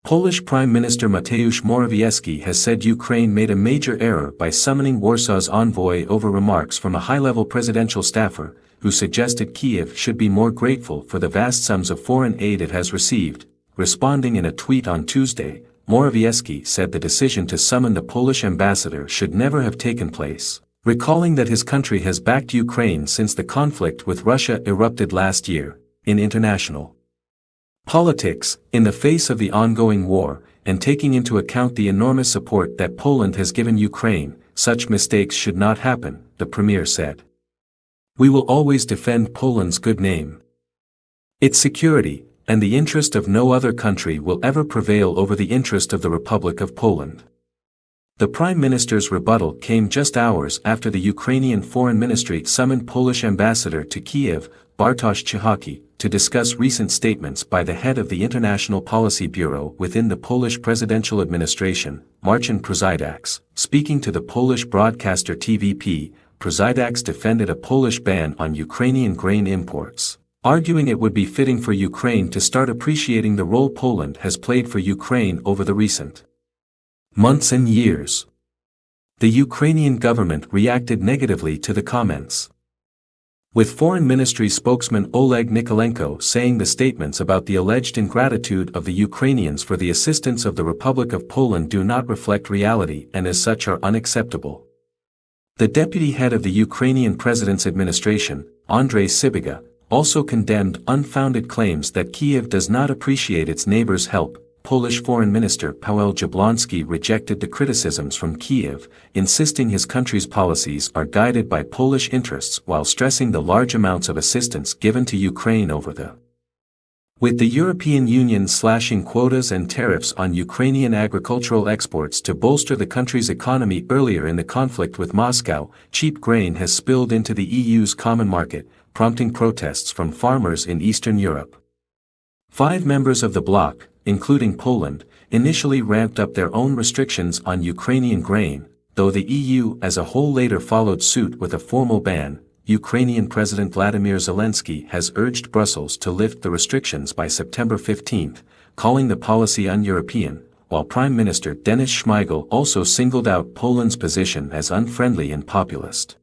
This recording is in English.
Polish Prime Minister Mateusz Morawiecki has said Ukraine made a major error by summoning Warsaw's envoy over remarks from a high-level presidential staffer, who suggested Kiev should be more grateful for the vast sums of foreign aid it has received. Responding in a tweet on Tuesday, Morawiecki said the decision to summon the Polish ambassador should never have taken place, recalling that his country has backed Ukraine since the conflict with Russia erupted last year. In international politics, in the face of the ongoing war, and taking into account the enormous support that Poland has given Ukraine, such mistakes should not happen, the premier said. We will always defend Poland's good name, its security, and the interest of no other country will ever prevail over the interest of the Republic of Poland. The Prime Minister's rebuttal came just hours after the Ukrainian Foreign Ministry summoned Polish ambassador to Kiev, Bartosz Cichocki, to discuss recent statements by the head of the International Policy Bureau within the Polish presidential administration, Marcin Przydacz. Speaking to the Polish broadcaster TVP, Przydacz defended a Polish ban on Ukrainian grain imports, arguing it would be fitting for Ukraine to start appreciating the role Poland has played for Ukraine over the recent months and years. The Ukrainian government reacted negatively to the comments, with Foreign Ministry spokesman Oleg Nikolenko saying the statements about the alleged ingratitude of the Ukrainians for the assistance of the Republic of Poland do not reflect reality and as such are unacceptable. The deputy head of the Ukrainian president's administration, Andrzej Sybiga, also condemned unfounded claims that Kiev does not appreciate its neighbors' help. Polish Foreign Minister Paweł Jablonski rejected the criticisms from Kiev, insisting his country's policies are guided by Polish interests while stressing the large amounts of assistance given to Ukraine over the with the European Union slashing quotas and tariffs on Ukrainian agricultural exports to bolster the country's economy earlier in the conflict with Moscow, cheap grain has spilled into the EU's common market, prompting protests from farmers in Eastern Europe. 5 members of the bloc, including Poland, initially ramped up their own restrictions on Ukrainian grain, though the EU as a whole later followed suit with a formal ban. Ukrainian President Vladimir Zelensky has urged Brussels to lift the restrictions by September 15, calling the policy un-European, while Prime Minister Denis Shmyhal also singled out Poland's position as unfriendly and populist.